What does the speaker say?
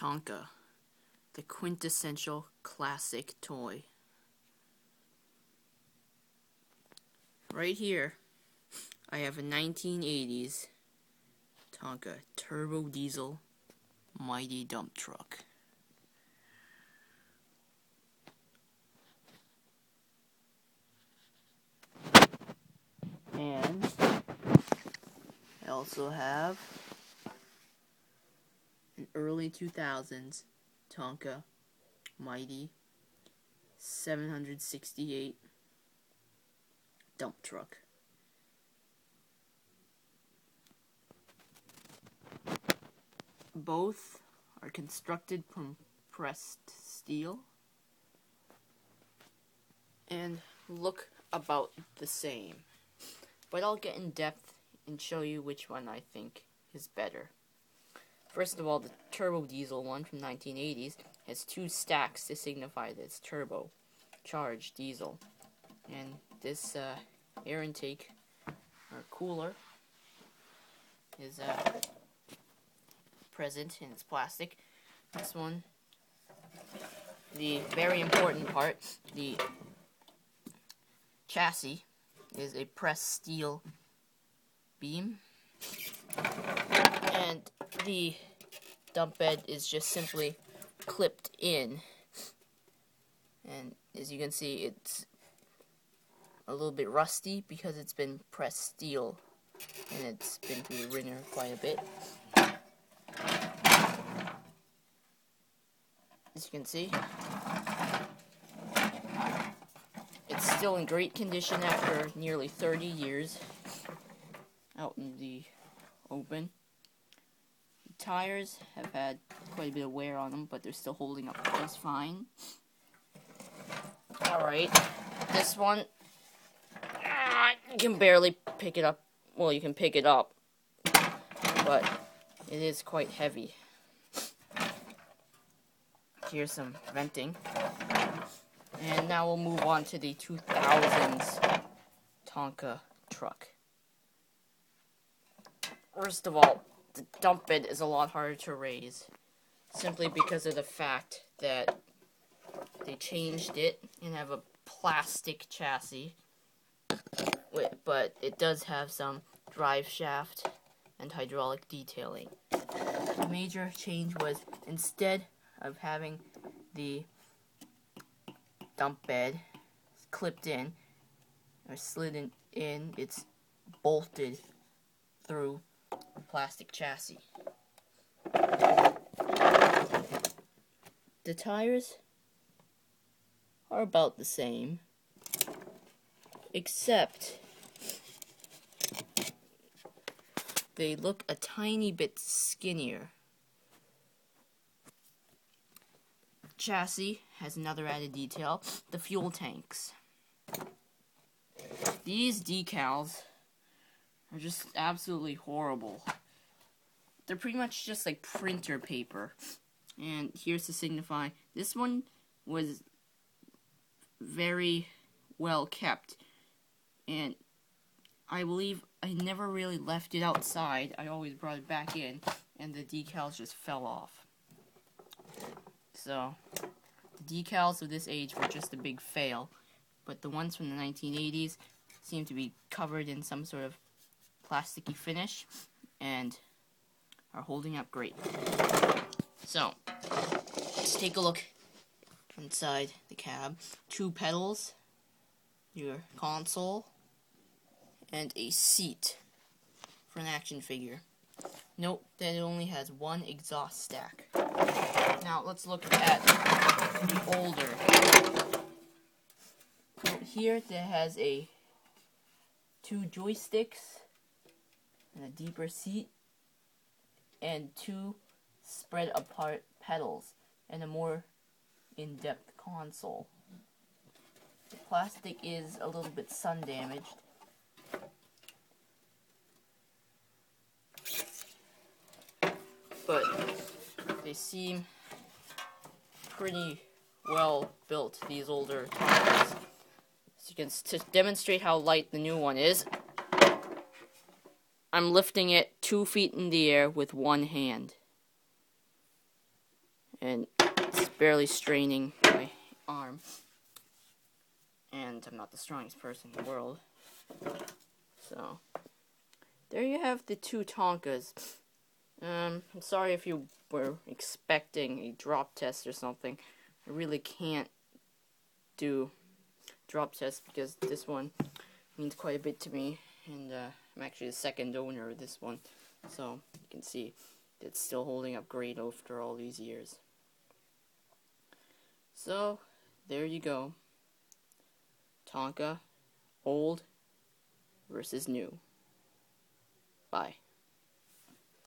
Tonka, the quintessential classic toy. Right here, I have a 1980s Tonka turbo diesel mighty dump truck. And I also have an early 2000s Tonka mighty 768 dump truck. Both are constructed from pressed steel and look about the same, but I'll get in depth and show you which one I think is better. First of all, the turbo diesel one from 1980s has two stacks to signify that it's turbo charged diesel, and this air intake or cooler is present in its plastic. This one, the very important part, the chassis is a pressed steel beam, and the dump bed is just simply clipped in, and as you can see, it's a little bit rusty because it's been pressed steel and it's been through the wringer quite a bit. As you can see, it's still in great condition after nearly 30 years out in the open. The tires have had quite a bit of wear on them, but they're still holding up just fine. Alright, this one, you can barely pick it up. Well, you can pick it up, but it is quite heavy. Here's some venting. And now we'll move on to the 2000s Tonka truck. First of all, the dump bed is a lot harder to raise, simply because of the fact that they changed it and have a plastic chassis, but it does have some drive shaft and hydraulic detailing. The major change was, instead of having the dump bed clipped in or slid in, it's bolted through the plastic chassis. The tires are about the same, except they look a tiny bit skinnier. Chassis has another added detail: the fuel tanks. These decals are just absolutely horrible. They're pretty much just like printer paper. And here's to signify this one was very well kept, and I believe I never really left it outside. I always brought it back in, and the decals just fell off. So, the decals of this age were just a big fail, but the ones from the 1980s seem to be covered in some sort of plasticky finish and are holding up great. So, let's take a look inside the cab. 2 pedals, your console, and a seat for an action figure. Note that it only has 1 exhaust stack. Now let's look at the older. Note here that has 2 joysticks and a deeper seat and 2 spread apart pedals and a more in-depth console. The plastic is a little bit sun damaged, but they seem pretty well built, these older Tonkas. So you can, to demonstrate how light the new one is, I'm lifting it 2 feet in the air with one hand. and it's barely straining my arm. And I'm not the strongest person in the world. So, there you have the two Tonkas. I'm sorry if you were expecting a drop test or something. I really can't do drop tests because this one means quite a bit to me, and I'm actually the second owner of this one, so you can see it's still holding up great after all these years. So there you go. Tonka, old versus new. Bye.